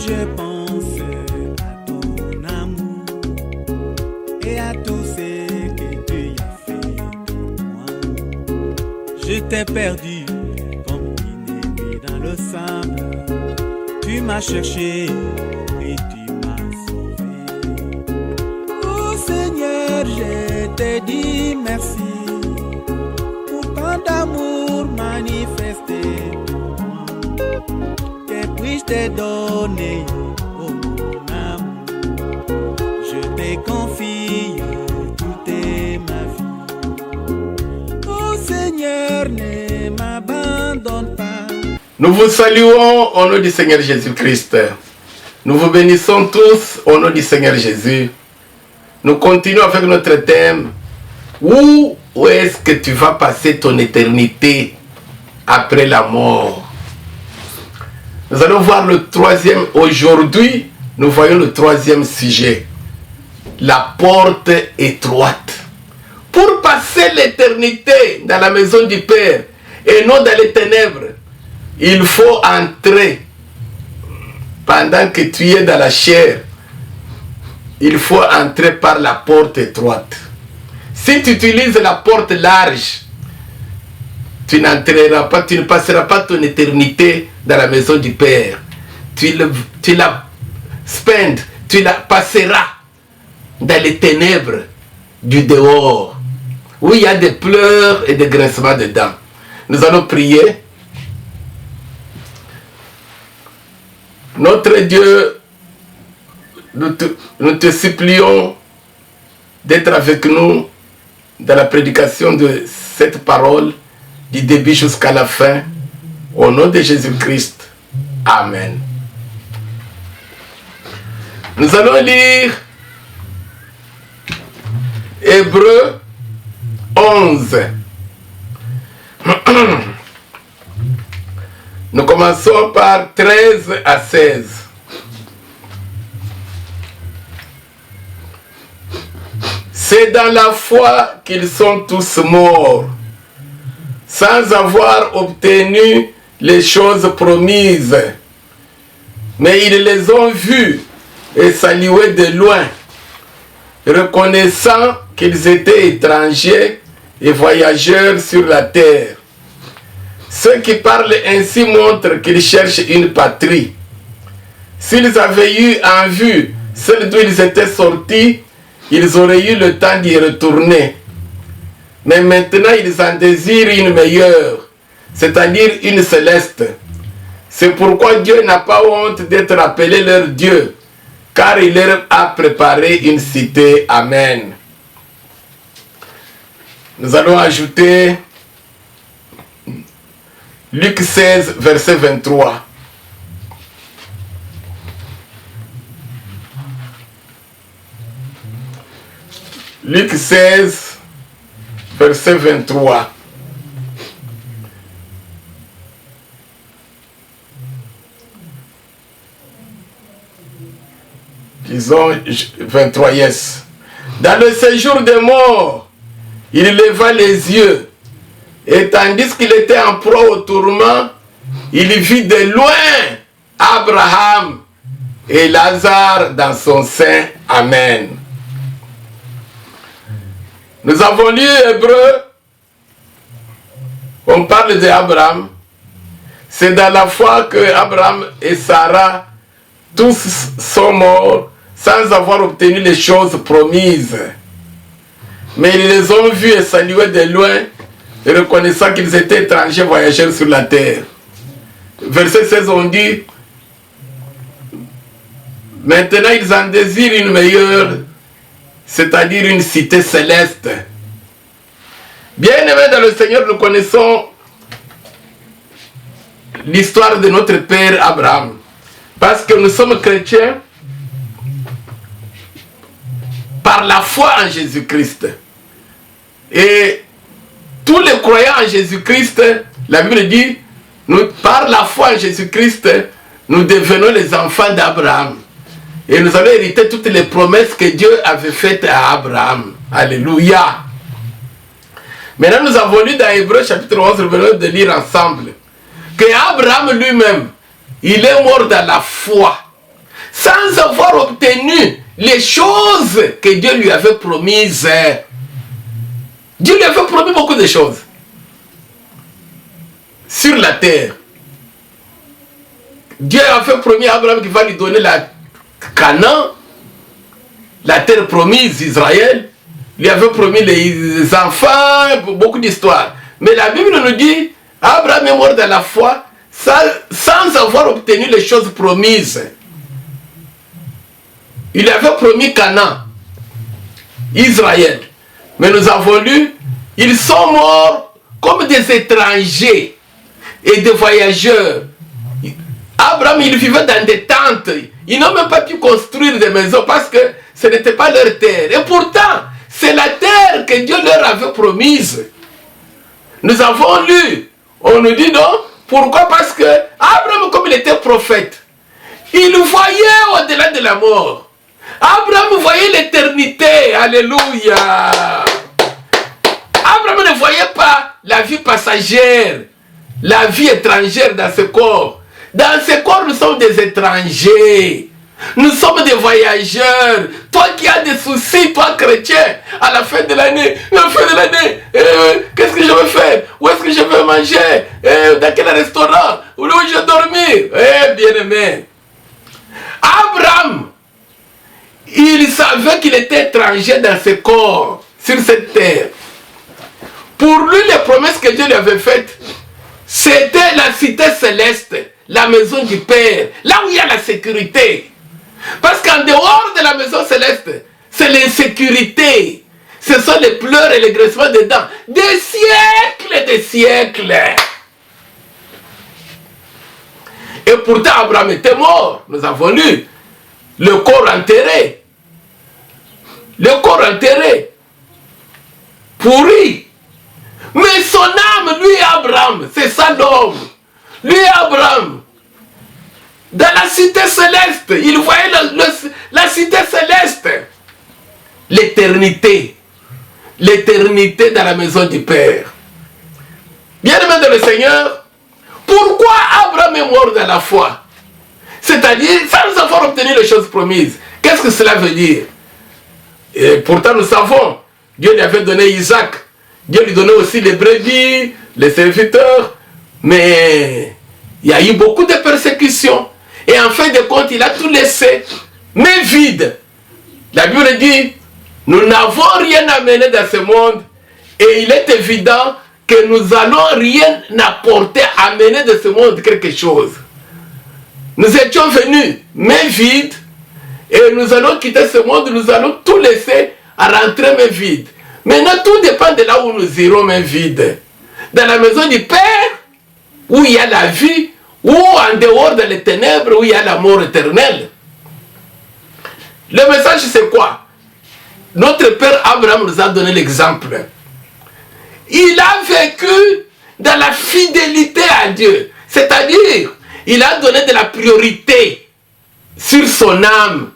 je pense à ton amour et à tout ce que tu as fait pour moi. Je t'ai perdu comme une épée dans le sable. Tu m'as cherché et tu m'as sauvé. Oh Seigneur, je te dis merci pour tant d'amour manifesté. Que puis-je te donner, oh mon amour? Je te confie toute ma vie. Oh Seigneur, ne m'abandonne pas. Nous vous saluons au nom du Seigneur Jésus-Christ. Nous vous bénissons tous au nom du Seigneur Jésus. Nous continuons avec notre thème. Où est-ce que tu vas passer ton éternité après la mort? Nous allons voir le troisième. Aujourd'hui, nous voyons le troisième sujet. La porte étroite. Pour passer l'éternité dans la maison du Père et non dans les ténèbres, il faut entrer. Pendant que tu es dans la chair, il faut entrer par la porte étroite. Si tu utilises la porte large, tu n'entreras pas, tu ne passeras pas ton éternité dans la maison du Père. Tu la passeras dans les ténèbres du dehors, où il y a des pleurs et des grincements de dents. Nous allons prier. Notre Dieu, nous te supplions d'être avec nous dans la prédication de cette parole, du début jusqu'à la fin, au nom de Jésus-Christ. Amen. Nous allons lire Hébreux 11. Nous commençons par 13 à 16. C'est dans la foi qu'ils sont tous morts, sans avoir obtenu les choses promises. Mais ils les ont vus et salués de loin, reconnaissant qu'ils étaient étrangers et voyageurs sur la terre. Ceux qui parlent ainsi montrent qu'ils cherchent une patrie. S'ils avaient eu en vue celle d'où ils étaient sortis, ils auraient eu le temps d'y retourner. Mais maintenant, ils en désirent une meilleure, c'est-à-dire une céleste. C'est pourquoi Dieu n'a pas honte d'être appelé leur Dieu, car il leur a préparé une cité. Amen. Nous allons ajouter Luc 16, verset 23. Luc 16, verset 23. Disons 23, yes. Dans le séjour des morts, il leva les yeux. Et tandis qu'il était en proie au tourment, il vit de loin Abraham et Lazare dans son sein. Amen. Nous avons lu Hébreux. On parle d'Abraham. C'est dans la foi que Abraham et Sarah, tous sont morts sans avoir obtenu les choses promises. Mais ils les ont vus et salués de loin, et reconnaissant qu'ils étaient étrangers voyageurs sur la terre. Verset 16, on dit, maintenant ils en désirent une meilleure, c'est-à-dire une cité céleste. Bien-aimés dans le Seigneur, nous connaissons l'histoire de notre père Abraham. Parce que nous sommes chrétiens par la foi en Jésus-Christ. Et tous les croyants en Jésus-Christ, la Bible dit, par la foi en Jésus-Christ, nous devenons les enfants d'Abraham. Et nous allons hériter toutes les promesses que Dieu avait faites à Abraham. Alléluia. Maintenant, nous avons lu dans Hébreux chapitre 11, nous venons de lire ensemble, que Abraham lui-même, il est mort dans la foi. sans avoir obtenu les choses que Dieu lui avait promises. Dieu lui avait promis beaucoup de choses sur la terre. Dieu avait promis à Abraham qu'il va lui donner la Canaan, la terre promise, Israël. Il lui avait promis les enfants, beaucoup d'histoires. Mais la Bible nous dit, Abraham est mort dans la foi sans avoir obtenu les choses promises. Il avait promis Canaan, Israël. Mais nous avons lu, ils sont morts comme des étrangers et des voyageurs. Abraham, il vivait dans des tentes. Ils n'ont même pas pu construire des maisons parce que ce n'était pas leur terre. Et pourtant, c'est la terre que Dieu leur avait promise. Nous avons lu, on nous dit non. Pourquoi? Parce que Abraham, comme il était prophète, il voyait au-delà de la mort. Abraham voyait l'éternité. Alléluia. Abraham ne voyait pas la vie passagère, la vie étrangère dans ce corps. Dans ce corps, nous sommes des étrangers. Nous sommes des voyageurs. Toi qui as des soucis, toi chrétien, à la fin de l'année, qu'est-ce que je vais faire? Où est-ce que je vais manger? Dans quel restaurant? Où je vais dormir? Bien-aimé. Abraham, il savait qu'il était étranger dans ce corps, sur cette terre. Pour lui, les promesses que Dieu lui avait faites, c'était la cité céleste, la maison du Père, là où il y a la sécurité. Parce qu'en dehors de la maison céleste, c'est l'insécurité. Ce sont les pleurs et les graissements des dents. Des siècles et des siècles. Et pourtant, Abraham était mort. Nous avons lu. Le corps enterré. Le corps enterré. Pourri. Mais son âme, lui Abraham, c'est ça l'homme. Lui Abraham, dans la cité céleste, il voyait la cité céleste. L'éternité. L'éternité dans la maison du Père. Bien-aimé dans le Seigneur, pourquoi Abraham est mort dans la foi? C'est-à-dire, sans avoir obtenu les choses promises. Qu'est-ce que cela veut dire? Et pourtant, nous savons, Dieu lui avait donné Isaac. Dieu lui donnait aussi les brebis, les serviteurs. Mais il y a eu beaucoup de persécutions. Et en fin de compte, il a tout laissé, mais vide. La Bible dit, nous n'avons rien amené dans ce monde. Et il est évident que nous allons rien apporter, amener de ce monde quelque chose. Nous étions venus, mais vides. Et nous allons quitter ce monde, nous allons tout laisser à rentrer, mais vide. Maintenant, tout dépend de là où nous irons, mais vide. Dans la maison du Père, où il y a la vie, ou en dehors de les ténèbres, où il y a la mort éternelle. Le message, c'est quoi? Notre Père Abraham nous a donné l'exemple. Il a vécu dans la fidélité à Dieu. C'est-à-dire, il a donné de la priorité sur son âme,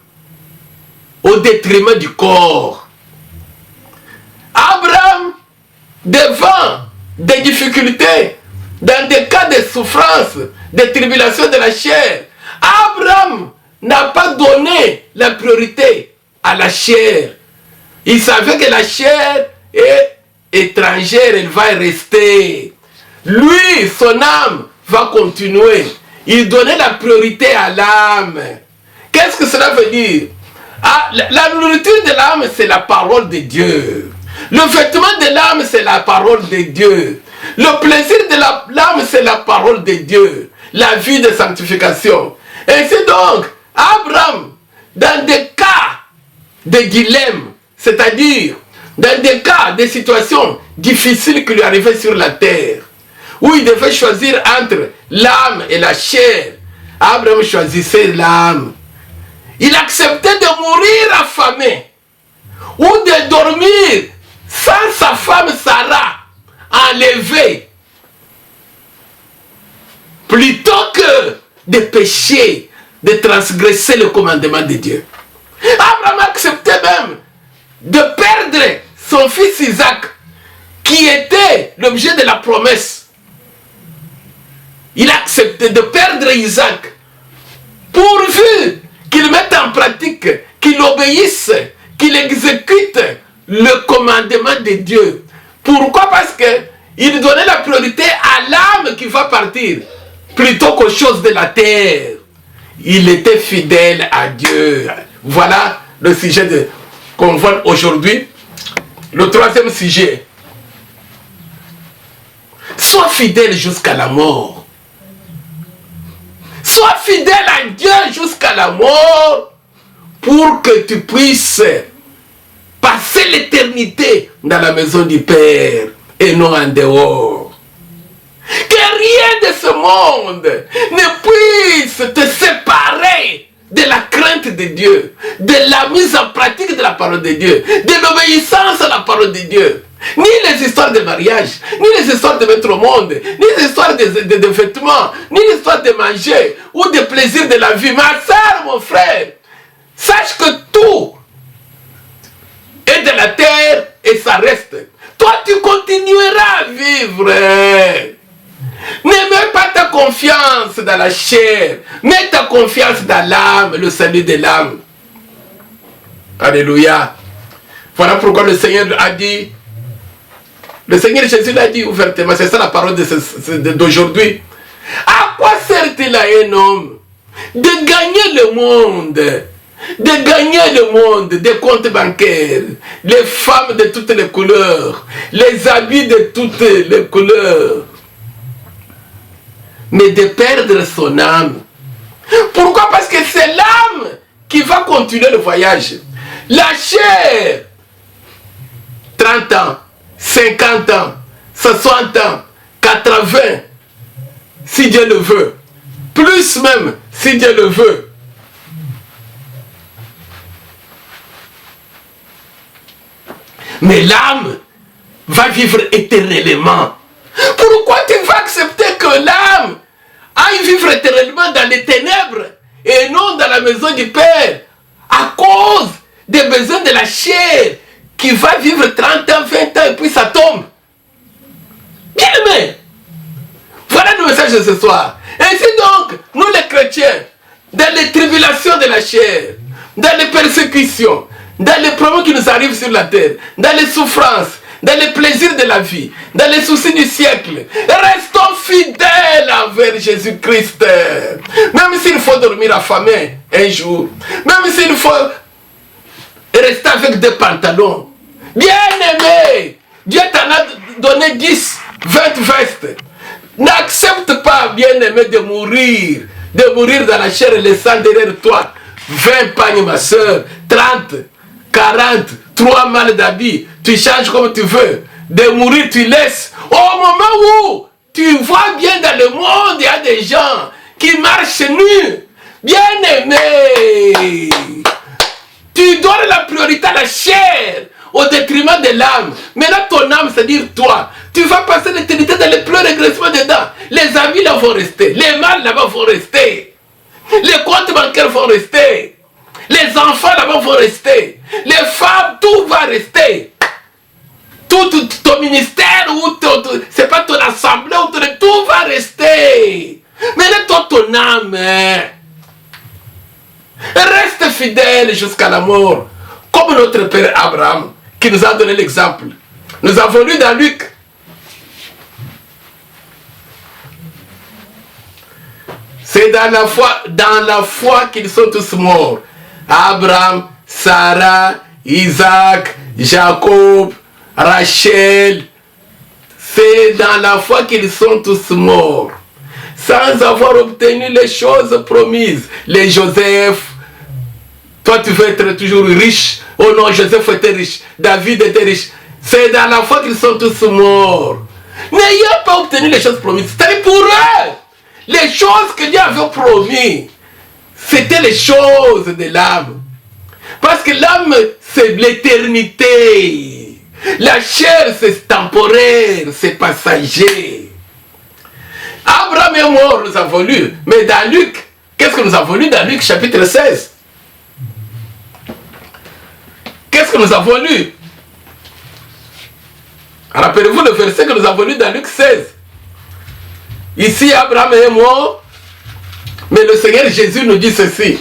au détriment du corps. Abraham, devant des difficultés, dans des cas de souffrance, de tribulation de la chair, Abraham n'a pas donné la priorité à la chair. Il savait que la chair est étrangère, elle va rester. Lui, son âme va continuer. Il donnait la priorité à l'âme. Qu'est-ce que cela veut dire? La nourriture de l'âme, c'est la parole de Dieu. Le vêtement de l'âme, c'est la parole de Dieu. Le plaisir de l'âme, c'est la parole de Dieu. La vie de sanctification. Et c'est donc, Abraham, dans des cas de dilemme, c'est-à-dire dans des cas, des situations difficiles qui lui arrivaient sur la terre, où il devait choisir entre l'âme et la chair, Abraham choisissait l'âme. Il acceptait de mourir affamé ou de dormir sans sa femme Sarah enlevée, plutôt que de pécher, de transgresser le commandement de Dieu. Abraham acceptait même de perdre son fils Isaac, qui était l'objet de la promesse. Il acceptait de perdre Isaac, pourvu qu'il mette en pratique, qu'il obéisse, qu'il exécute le commandement de Dieu. Pourquoi? Parce qu'il donnait la priorité à l'âme qui va partir, plutôt qu'aux choses de la terre. Il était fidèle à Dieu. Voilà le sujet qu'on voit aujourd'hui. Le troisième sujet. Sois fidèle jusqu'à la mort. Sois fidèle à Dieu jusqu'à la mort pour que tu puisses passer l'éternité dans la maison du Père et non en dehors. Que rien de ce monde ne puisse te séparer de la crainte de Dieu, de la mise en pratique de la parole de Dieu, de l'obéissance à la parole de Dieu. Ni les histoires de mariage, ni les histoires de mettre au monde, ni les histoires de vêtements, ni l'histoire de manger ou de plaisir de la vie. Ma soeur, mon frère, sache que tout est de la terre et ça reste. Toi, tu continueras à vivre. Ne mets pas ta confiance dans la chair, mets ta confiance dans l'âme, le salut de l'âme. Alléluia. Voilà pourquoi le Seigneur a dit, le Seigneur Jésus l'a dit ouvertement, c'est ça la parole d'aujourd'hui. À quoi sert-il à un homme de gagner le monde, de gagner le monde, des comptes bancaires, les femmes de toutes les couleurs, les habits de toutes les couleurs, mais de perdre son âme? Pourquoi? Parce que c'est l'âme qui va continuer le voyage. La chair, 30 ans, 50 ans, 60 ans, 80, si Dieu le veut, plus même, si Dieu le veut. Mais l'âme va vivre éternellement. Pourquoi tu vas accepter que l'âme aille vivre éternellement dans les ténèbres et non dans la maison du Père à cause des besoins de la chair qui va vivre 30 ans, 20 ans et puis ça tombe? Bien aimé, voilà le message de ce soir. Ainsi donc, nous les chrétiens, dans les tribulations de la chair, dans les persécutions, dans les problèmes qui nous arrivent sur la terre, dans les souffrances, dans les plaisirs de la vie, dans les soucis du siècle, restons fidèles envers Jésus-Christ. Même s'il faut dormir affamé un jour, même s'il faut rester avec des pantalons. Bien aimé, Dieu t'en a donné 10, 20 vestes. N'accepte pas, bien aimé, de mourir dans la chair et laissant derrière toi 20 pagnes, ma soeur, 30, 40, 3 mal d'habits, tu changes comme tu veux. De mourir, tu laisses. Au moment où tu vois bien dans le monde, il y a des gens qui marchent nus. Bien aimé, tu donnes la priorité à la chair au détriment de l'âme. Maintenant, ton âme, c'est-à-dire toi, tu vas passer l'éternité dans les pleurs et graissements dedans. Les amis là vont rester, les mâles là-bas vont rester, les comptes bancaires vont rester, les enfants là-bas vont rester, les femmes, tout va rester. Tout ton ministère, ou c'est pas ton assemblée, tout va rester. Mais toi, ton âme, reste fidèle jusqu'à la mort. Comme notre père Abraham, qui nous a donné l'exemple. Nous avons lu dans Luc. C'est dans la foi qu'ils sont tous morts. Abraham, Sarah, Isaac, Jacob, Rachel. C'est dans la foi qu'ils sont tous morts, sans avoir obtenu les choses promises. Les Joseph, toi tu veux être toujours riche. Oh non, Joseph était riche, David était riche. C'est dans la foi qu'ils sont tous morts, n'ayant pas obtenu les choses promises. C'est pour eux, les choses que Dieu avait promis, c'était les choses de l'âme. Parce que l'âme, c'est l'éternité. La chair, c'est temporaire, c'est passager. Abraham est mort, nous avons lu. Mais dans Luc, qu'est-ce que nous avons lu dans Luc chapitre 16? Qu'est-ce que nous avons lu? Rappelez-vous le verset que nous avons lu dans Luc 16. Ici, Abraham est mort, mais le Seigneur Jésus nous dit ceci.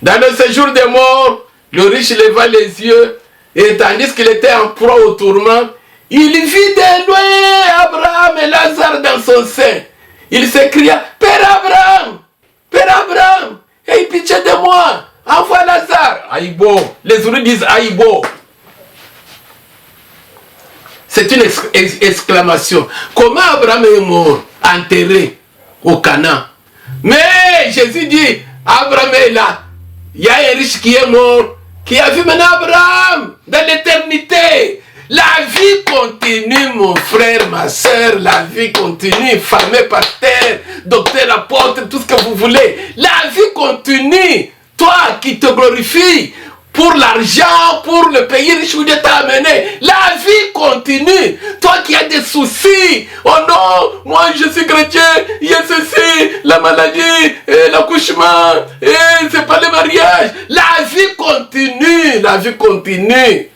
Dans le séjour des morts, le riche leva les yeux et tandis qu'il était en proie au tourment, il vit de loin Abraham et Lazare dans son sein. Il s'écria, Père Abraham, aie pitié de moi, envoie Lazare. Aïbo, les Zoulous disent Aïbo. C'est une exclamation. Comment Abraham est mort, enterré au Canaan? Mais Jésus dit, Abraham est là. Il y a un riche qui est mort, qui a vu maintenant Abraham dans l'éternité. La vie continue, mon frère, ma soeur, la vie continue. Fameux, pasteur, docteur, apôtre, tout ce que vous voulez. La vie continue. Toi qui te glorifies pour l'argent, pour le pays riche où Dieu t'a amené. La vie continue. Toi qui as des soucis. Oh non, moi je suis chrétien, il y a ceci, la maladie, l'accouchement, c'est pas le mariage. La vie continue, la vie continue.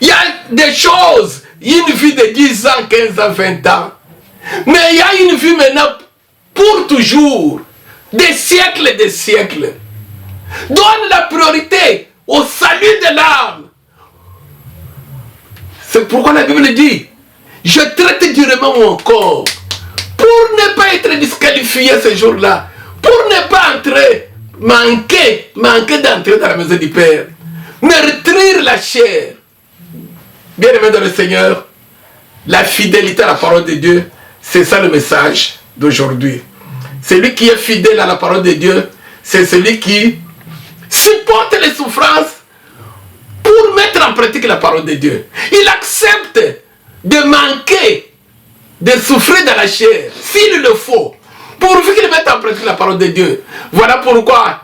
Il y a des choses, une vie de 10 ans, 15 ans, 20 ans. Mais il y a une vie maintenant pour toujours, des siècles et des siècles. Donne la priorité au salut de l'âme. C'est pourquoi la Bible dit, je traite durement mon corps pour ne pas être disqualifié ce jour-là, pour ne pas entrer, manquer d'entrer dans la maison du Père, meurtrir la chair. Bien-aimé dans le Seigneur, la fidélité à la parole de Dieu, c'est ça le message d'aujourd'hui. Celui qui est fidèle à la parole de Dieu, c'est celui qui supporte les souffrances pour mettre en pratique la parole de Dieu. Il accepte de manquer, de souffrir dans la chair, s'il le faut, pourvu qu'il mette en pratique la parole de Dieu. Voilà pourquoi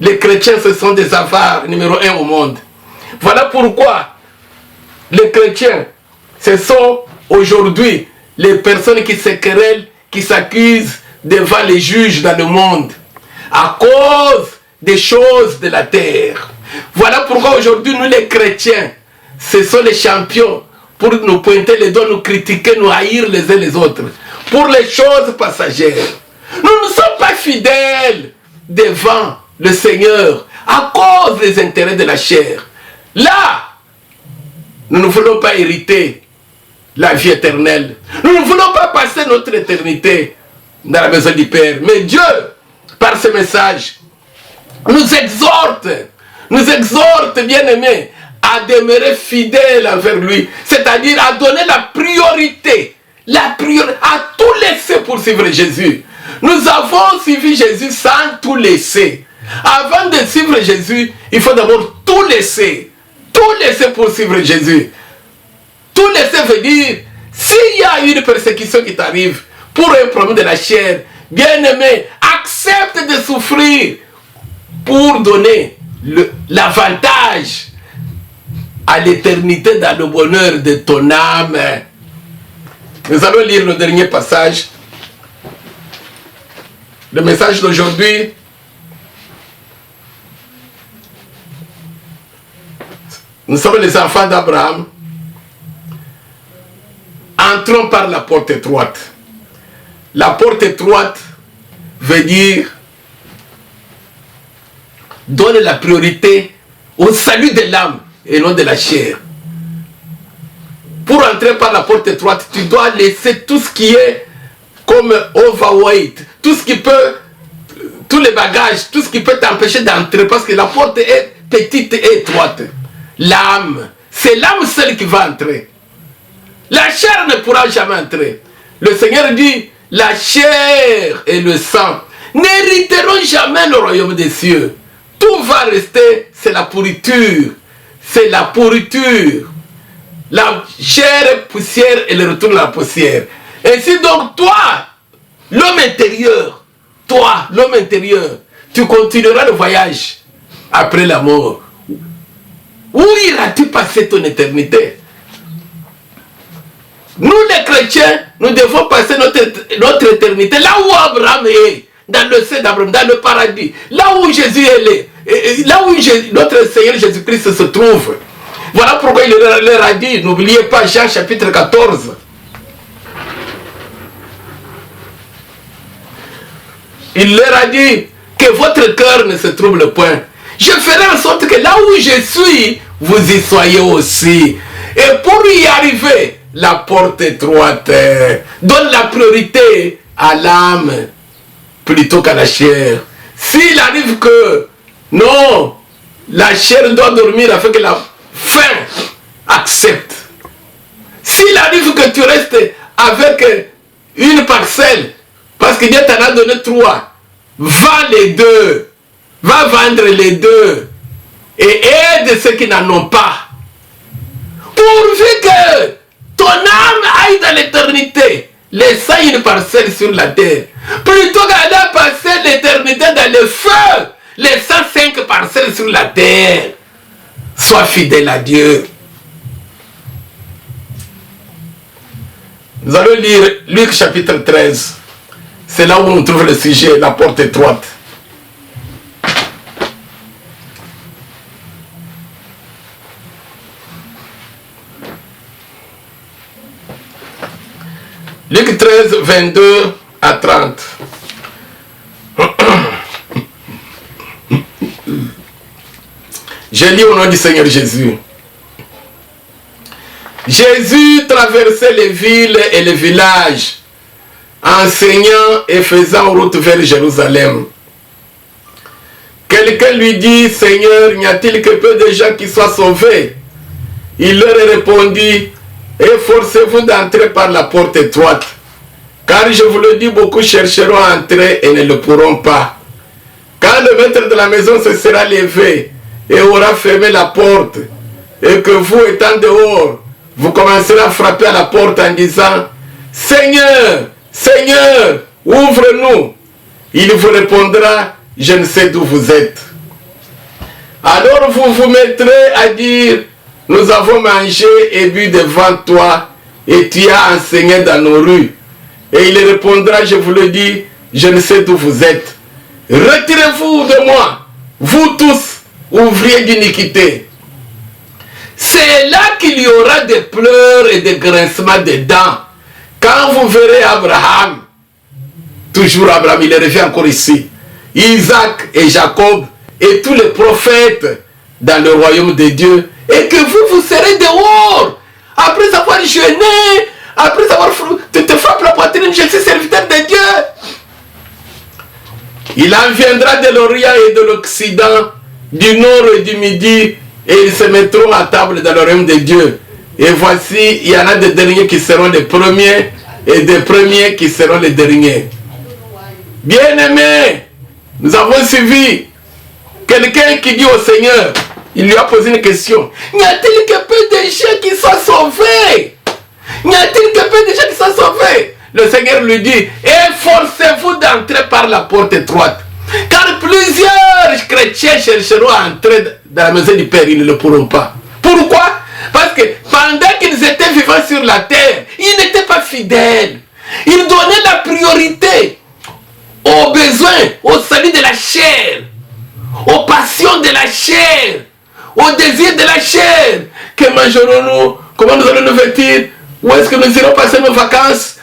les chrétiens, ce sont des avares numéro 1 au monde. Voilà pourquoi les chrétiens, ce sont aujourd'hui les personnes qui se querellent, qui s'accusent devant les juges dans le monde, à cause des choses de la terre. Voilà pourquoi aujourd'hui, nous les chrétiens, ce sont les champions pour nous pointer les doigts, nous critiquer, nous haïr les uns les autres, pour les choses passagères. Nous ne sommes pas fidèles devant le Seigneur à cause des intérêts de la chair. Là, nous ne voulons pas hériter la vie éternelle. Nous ne voulons pas passer notre éternité dans la maison du Père. Mais Dieu, par ce message, nous exhorte, bien-aimés, à demeurer fidèles envers lui. C'est-à-dire à donner la priorité à tout laisser pour suivre Jésus. Nous avons suivi Jésus sans tout laisser. Avant de suivre Jésus, il faut d'abord tout laisser. Tout laisser pour suivre Jésus. Tout laisser veut dire, s'il y a une persécution qui t'arrive pour un problème de la chair, bien-aimé, accepte de souffrir pour donner l'avantage à l'éternité dans le bonheur de ton âme. Nous allons lire le dernier passage. Le message d'aujourd'hui. Nous sommes les enfants d'Abraham. Entrons par la porte étroite. La porte étroite veut dire donne la priorité au salut de l'âme et non de la chair. Pour entrer par la porte étroite, tu dois laisser tout ce qui est comme overweight, tout ce qui peut, tous les bagages, tout ce qui peut t'empêcher d'entrer, parce que la porte est petite et étroite. L'âme, c'est l'âme seule qui va entrer. La chair ne pourra jamais entrer. Le Seigneur dit, la chair et le sang n'hériteront jamais le royaume des cieux. Tout va rester, c'est la pourriture. C'est la pourriture. La chair est poussière et le retour à la poussière. Ainsi donc, toi, l'homme intérieur, tu continueras le voyage après la mort. Où iras-tu passer ton éternité? Nous les chrétiens, nous devons passer notre éternité là où Abraham est, dans le sein d'Abraham, dans le paradis, là où Jésus est, là où notre Seigneur Jésus-Christ se trouve. Voilà pourquoi il leur a dit, n'oubliez pas Jean chapitre 14. Il leur a dit, que votre cœur ne se trouble point. Je ferai en sorte que là où je suis, vous y soyez aussi. Et pour y arriver, la porte étroite donne la priorité à l'âme plutôt qu'à la chair. S'il arrive que, non, la chair doit dormir afin que la faim accepte. S'il arrive que tu restes avec une parcelle, parce que Dieu t'en a donné 3, vends les 2. Va vendre les 2 et aide ceux qui n'en ont pas. Pourvu que ton âme aille dans l'éternité, laissant une parcelle sur la terre, plutôt qu'aller passer l'éternité dans le feu, laissant 5 parcelles sur la terre. Sois fidèle à Dieu. Nous allons lire Luc chapitre 13. C'est là où on trouve le sujet, la porte étroite. Luc 13, 22 à 30. Je lis au nom du Seigneur Jésus. Jésus traversait les villes et les villages, enseignant et faisant route vers Jérusalem. Quelqu'un lui dit, Seigneur, n'y a-t-il que peu de gens qui soient sauvés? Il leur répondit, efforcez-vous d'entrer par la porte étroite, car je vous le dis, beaucoup chercheront à entrer et ne le pourront pas. Quand le maître de la maison se sera levé et aura fermé la porte, et que vous, étant dehors, vous commencerez à frapper à la porte en disant, Seigneur, Seigneur, ouvre-nous. Il vous répondra, je ne sais d'où vous êtes. Alors vous vous mettrez à dire, nous avons mangé et bu devant toi, et tu as enseigné dans nos rues. Et il répondra, je vous le dis, je ne sais d'où vous êtes. Retirez-vous de moi, vous tous, ouvriers d'iniquité. C'est là qu'il y aura des pleurs et des grincements de dents. Quand vous verrez Abraham, toujours Abraham, il revient encore ici, Isaac et Jacob et tous les prophètes dans le royaume de Dieu, et que vous serez dehors, après avoir jeûné, après avoir... Tu te frappes la poitrine, je suis serviteur de Dieu. Il en viendra de l'Orient et de l'Occident, du Nord et du Midi, et ils se mettront à table dans le royaume de Dieu. Et voici, il y en a des derniers qui seront les premiers, et des premiers qui seront les derniers. Bien-aimés, nous avons suivi quelqu'un qui dit au Seigneur, il lui a posé une question. N'y a-t-il que peu de gens qui soient sauvés? N'y a-t-il que peu de gens qui soient sauvés? Le Seigneur lui dit, efforcez-vous d'entrer par la porte étroite. Car plusieurs chrétiens chercheront à entrer dans la maison du Père, ils ne le pourront pas. Pourquoi? Parce que pendant qu'ils étaient vivants sur la terre, ils n'étaient pas fidèles. Ils donnaient la priorité aux besoins, au salut de la chair, aux passions de la chair, aux désirs de la chair. Que mangerons-nous? Comment nous allons nous vêtir? Où est-ce que nous irons passer nos vacances?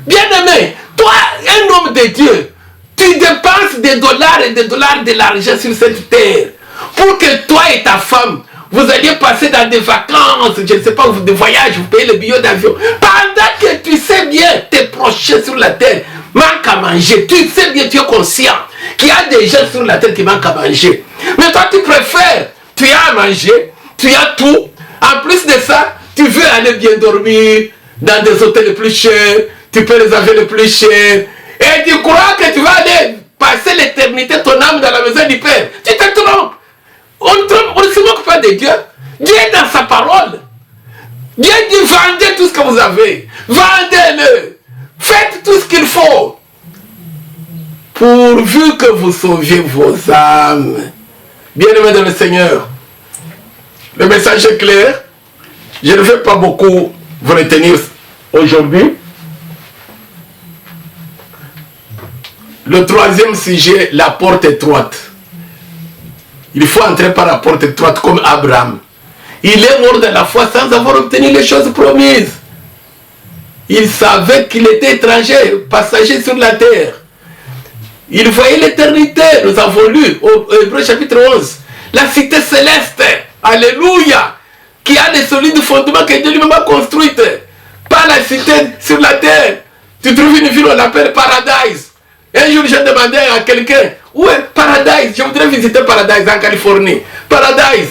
Bien-aimé, toi, un homme de Dieu, tu dépenses des dollars et des dollars de l'argent sur cette terre pour que toi et ta femme, vous alliez passer dans des vacances, je ne sais pas, des voyages, vous payez le billet d'avion. Pendant que tu sais bien, tes prochains sur la terre manquent à manger. Tu sais bien, tu es conscient qu'il y a des gens sur la terre qui manquent à manger. Mais toi, tu préfères, tu as à manger, tu as tout. En plus de ça, tu veux aller bien dormir dans des hôtels les plus chers, tu peux les avions les plus chers. Et tu crois que tu vas aller passer l'éternité, ton âme dans la maison du Père. Tu te trompes. On ne se moque pas de Dieu. Dieu est dans sa parole. Dieu dit vendez tout ce que vous avez. Vendez-le. Faites tout ce qu'il faut. Pourvu que vous sauviez vos âmes. Bien-aimés dans le Seigneur, le message est clair. Je ne vais pas beaucoup vous retenir aujourd'hui. Le troisième sujet, la porte étroite. Il faut entrer par la porte étroite comme Abraham. Il est mort de la foi sans avoir obtenu les choses promises. Il savait qu'il était étranger, passager sur la terre. Il voyait l'éternité. Nous avons lu au Hébreux chapitre 11. La cité céleste. Alléluia. Qui a des solides fondements que Dieu lui-même a construites. Pas la cité sur la terre. Tu trouves une ville, on l'appelle Paradise. Un jour, j'ai demandé à quelqu'un, où est Paradise? Je voudrais visiter Paradise en Californie. Paradise.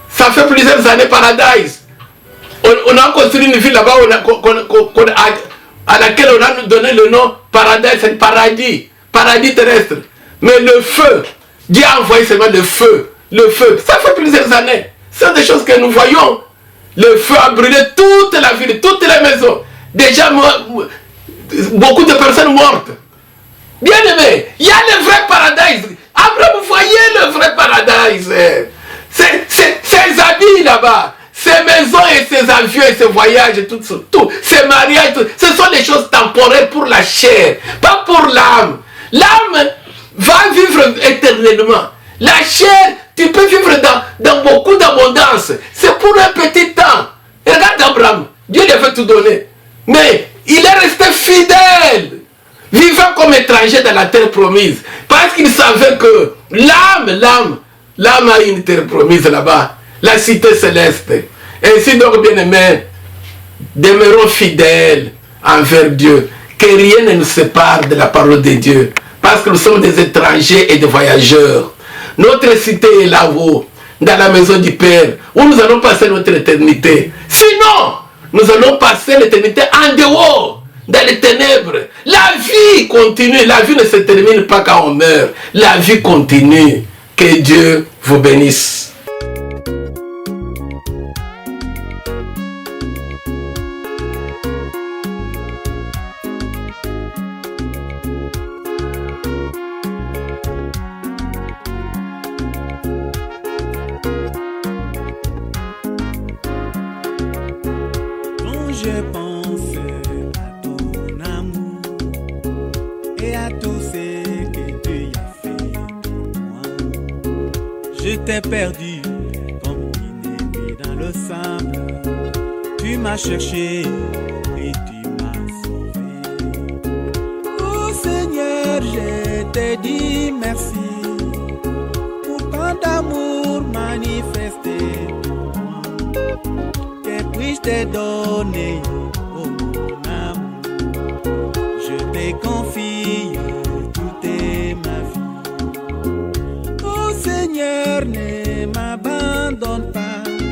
Ça fait plusieurs années, Paradise. On a construit une ville là-bas à laquelle on a donné le nom Paradise, c'est paradis. Paradis terrestre. Mais le feu, Dieu a envoyé seulement le feu. Le feu, ça fait plusieurs années. C'est des choses que nous voyons. Le feu a brûlé toute la ville, toutes les maisons. Déjà, beaucoup de personnes mortes. Bien aimé, il y a le vrai paradis. Après, vous voyez le vrai paradis. Ces habits là-bas, ces maisons et ces avions et ces voyages, tout, ces mariages, tout, ce sont des choses temporaires pour la chair, pas pour l'âme. L'âme va vivre éternellement. La chair, tu peux vivre dans beaucoup d'abondance. C'est pour un petit temps. Regarde Abraham, Dieu lui avait tout donné. Mais il est resté fidèle, vivant comme étranger dans la terre promise. Parce qu'il savait que l'âme a une terre promise là-bas. La cité céleste. Ainsi donc, bien-aimés, demeurons fidèles envers Dieu. Que rien ne nous sépare de la parole de Dieu. Parce que nous sommes des étrangers et des voyageurs. Notre cité est là-haut, dans la maison du Père, où nous allons passer notre éternité. Sinon, nous allons passer l'éternité en dehors, dans les ténèbres. La vie continue. La vie ne se termine pas quand on meurt. La vie continue. Que Dieu vous bénisse. Je pense à ton amour et à tout ce que tu as fait pour moi. Je t'ai perdu comme une épée dans le sable. Tu m'as cherché et tu m'as sauvé. Oh Seigneur, je te dis merci pour tant d'amour manifesté. Que puis-je te donner, oh mon amour? Je te confie toute ma vie. Oh Seigneur,